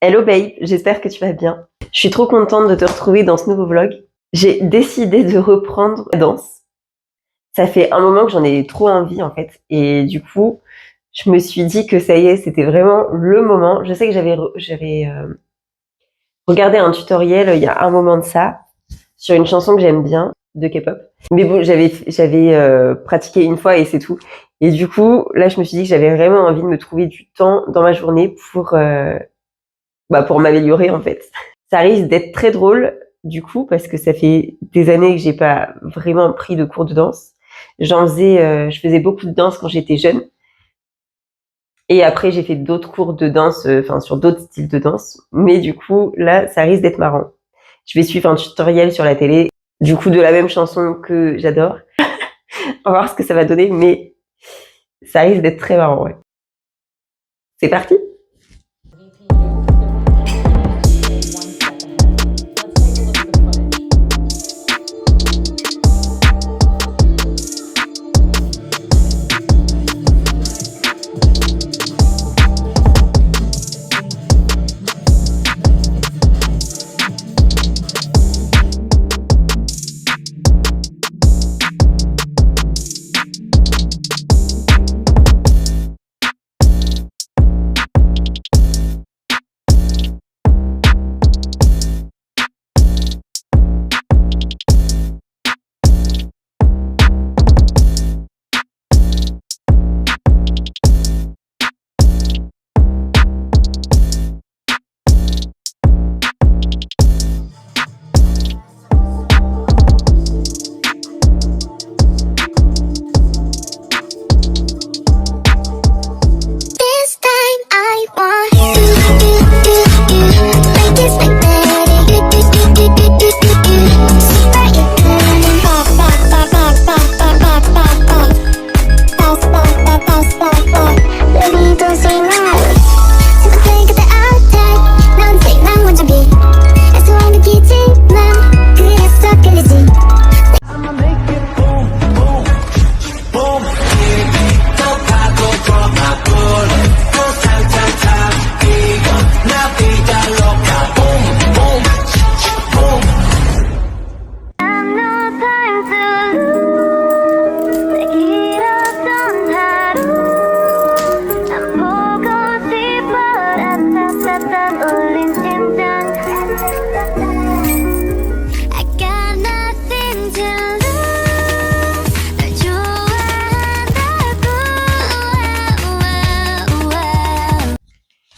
Hello babe, j'espère que tu vas bien. Je suis trop contente de te retrouver dans ce nouveau vlog. J'ai décidé de reprendre la danse. Ça fait un moment que j'en ai trop envie en fait. Et du coup, je me suis dit que ça y est, c'était vraiment le moment. Je sais que j'avais regardé un tutoriel il y a un moment de ça, sur une chanson que j'aime bien, de K-pop. Mais bon, j'avais pratiqué une fois et c'est tout. Et du coup, là, je me suis dit que j'avais vraiment envie de me trouver du temps dans ma journée pour m'améliorer en fait. Ça risque d'être très drôle du coup parce que ça fait des années que j'ai pas vraiment pris de cours de danse. Je faisais beaucoup de danse quand j'étais jeune. Et après j'ai fait d'autres cours de danse, sur d'autres styles de danse. Mais du coup là, ça risque d'être marrant. Je vais suivre un tutoriel sur la télé, du coup de la même chanson que j'adore. On va voir ce que ça va donner, mais ça risque d'être très marrant, ouais. C'est parti!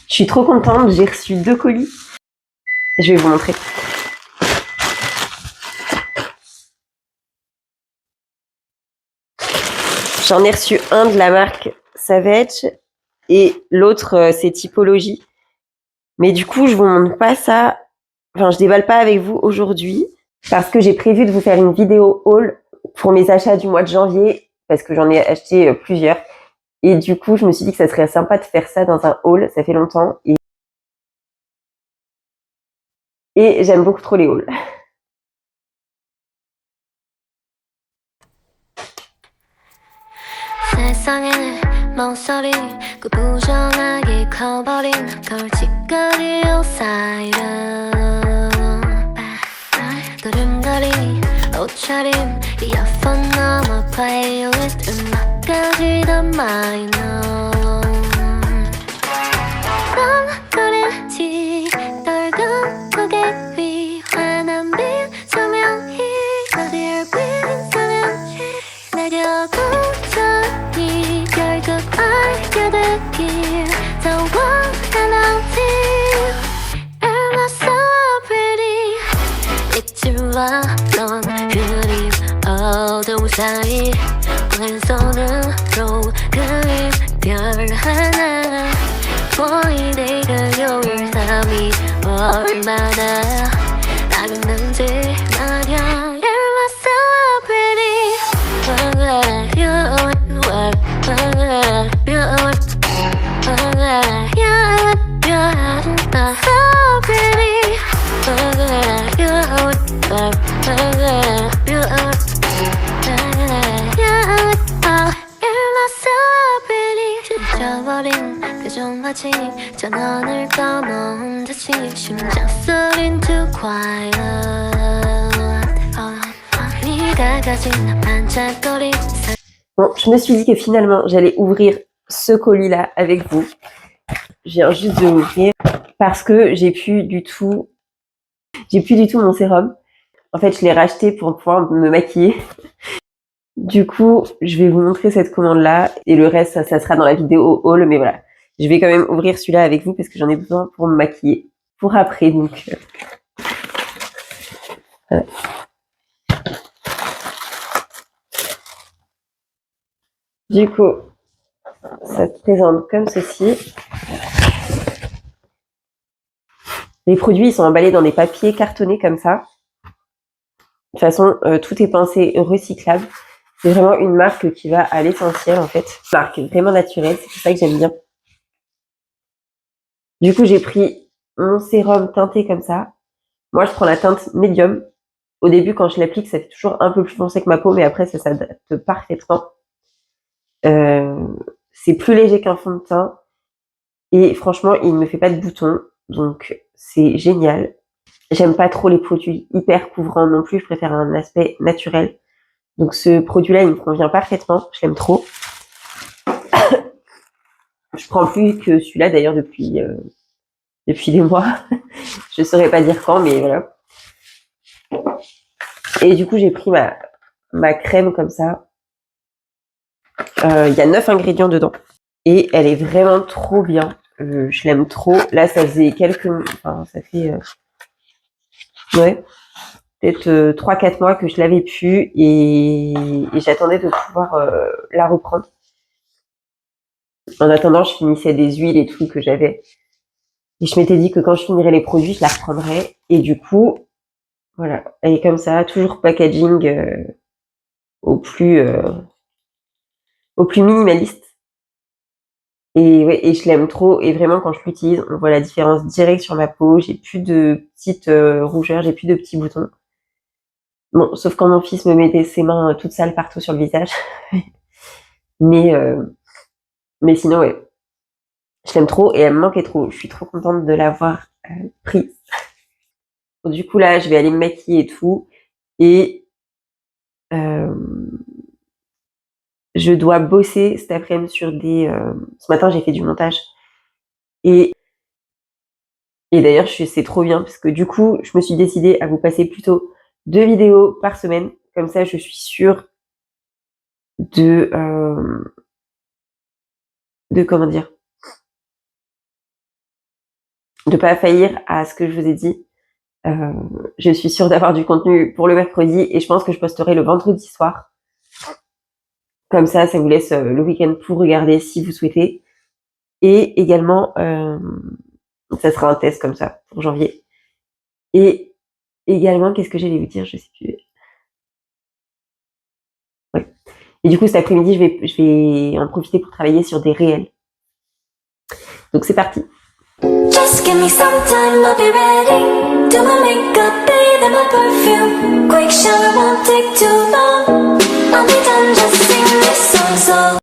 Je suis trop contente, j'ai reçu 2 colis. Je vais vous montrer. J'en ai reçu un de la marque Savage et l'autre c'est Typologie. Mais du coup, je vous montre pas ça. Enfin, je déballe pas avec vous aujourd'hui parce que j'ai prévu de vous faire une vidéo haul pour mes achats du mois de janvier parce que j'en ai acheté plusieurs. Et du coup, je me suis dit que ça serait sympa de faire ça dans un haul. Ça fait longtemps et j'aime beaucoup trop les hauls. 세상에는 멍소리 그 부정하게 커버린 걸칫거리요 사이른 도름거리 옷차림 이어폰 넘어 플레이리스트 음악까지 다 마이너 넌거리지 떨군 고개 위 환한 빛 조명이 어디를 빛나는지 내려고 이 결국 알려듣길 Don't wanna live Am I so pretty 잊지 마 넌 그림 어둠 사이 왼손으로 그린 별 하나 거의 내가 요일 3이 얼마나 快乐네가 가진 반짝거리 Bon, je me suis dit que finalement, j'allais ouvrir ce colis-là avec vous. Je viens juste de l'ouvrir parce que j'ai plus du tout mon sérum. En fait, je l'ai racheté pour pouvoir me maquiller. Du coup, je vais vous montrer cette commande-là et le reste, ça sera dans la vidéo haul. Mais voilà, je vais quand même ouvrir celui-là avec vous parce que j'en ai besoin pour me maquiller pour après. Donc, voilà. Du coup, ça se présente comme ceci. Les produits, ils sont emballés dans des papiers cartonnés comme ça. De toute façon, tout est pensé recyclable. C'est vraiment une marque qui va à l'essentiel, en fait. Une marque vraiment naturelle, c'est pour ça que j'aime bien. Du coup, j'ai pris mon sérum teinté comme ça. Moi, je prends la teinte médium. Au début, quand je l'applique, ça fait toujours un peu plus foncé que ma peau, mais après, ça s'adapte parfaitement. C'est plus léger qu'un fond de teint. Et franchement, il ne me fait pas de boutons. Donc, c'est génial. J'aime pas trop les produits hyper couvrants non plus. Je préfère un aspect naturel. Donc, ce produit-là, il me convient parfaitement. Je l'aime trop. Je prends plus que celui-là, d'ailleurs, depuis des mois. Je saurais pas dire quand, mais voilà. Et du coup, j'ai pris ma crème comme ça. Il y a 9 ingrédients dedans. Et elle est vraiment trop bien. Je l'aime trop. Là, ça faisait ça fait... peut-être 3-4 mois que je l'avais pu et j'attendais de pouvoir la reprendre. En attendant, je finissais des huiles et tout que j'avais. Et je m'étais dit que quand je finirais les produits, je la reprendrais. Et du coup, voilà, elle est comme ça, toujours packaging au plus minimaliste. Et ouais, et je l'aime trop. Et vraiment, quand je l'utilise, on voit la différence directe sur ma peau. J'ai plus de petites rougeurs, j'ai plus de petits boutons. Bon, sauf quand mon fils me mettait ses mains toutes sales partout sur le visage. Mais sinon, ouais. Je l'aime trop et elle me manquait trop. Je suis trop contente de l'avoir prise. Du coup, là, je vais aller me maquiller et tout. Et je dois bosser cet après-midi sur ce matin, j'ai fait du montage. Et d'ailleurs, c'est trop bien parce que du coup, je me suis décidée à vous passer plutôt 2 vidéos par semaine. Comme ça, je suis sûre de comment dire, de pas faillir à ce que je vous ai dit. Je suis sûre d'avoir du contenu pour le mercredi et je pense que je posterai le vendredi soir. Comme ça vous laisse le week-end pour regarder si vous souhaitez. Et également, ça sera un test comme ça pour janvier. Et également, qu'est-ce que j'allais vous dire? Je sais plus. Ouais. Et du coup, cet après-midi, je vais en profiter pour travailler sur des réels. Donc c'est parti. Just give me some time, I'll be ready. Do my makeup, bathe in my perfume. Quick shower won't take too long. I'll be done just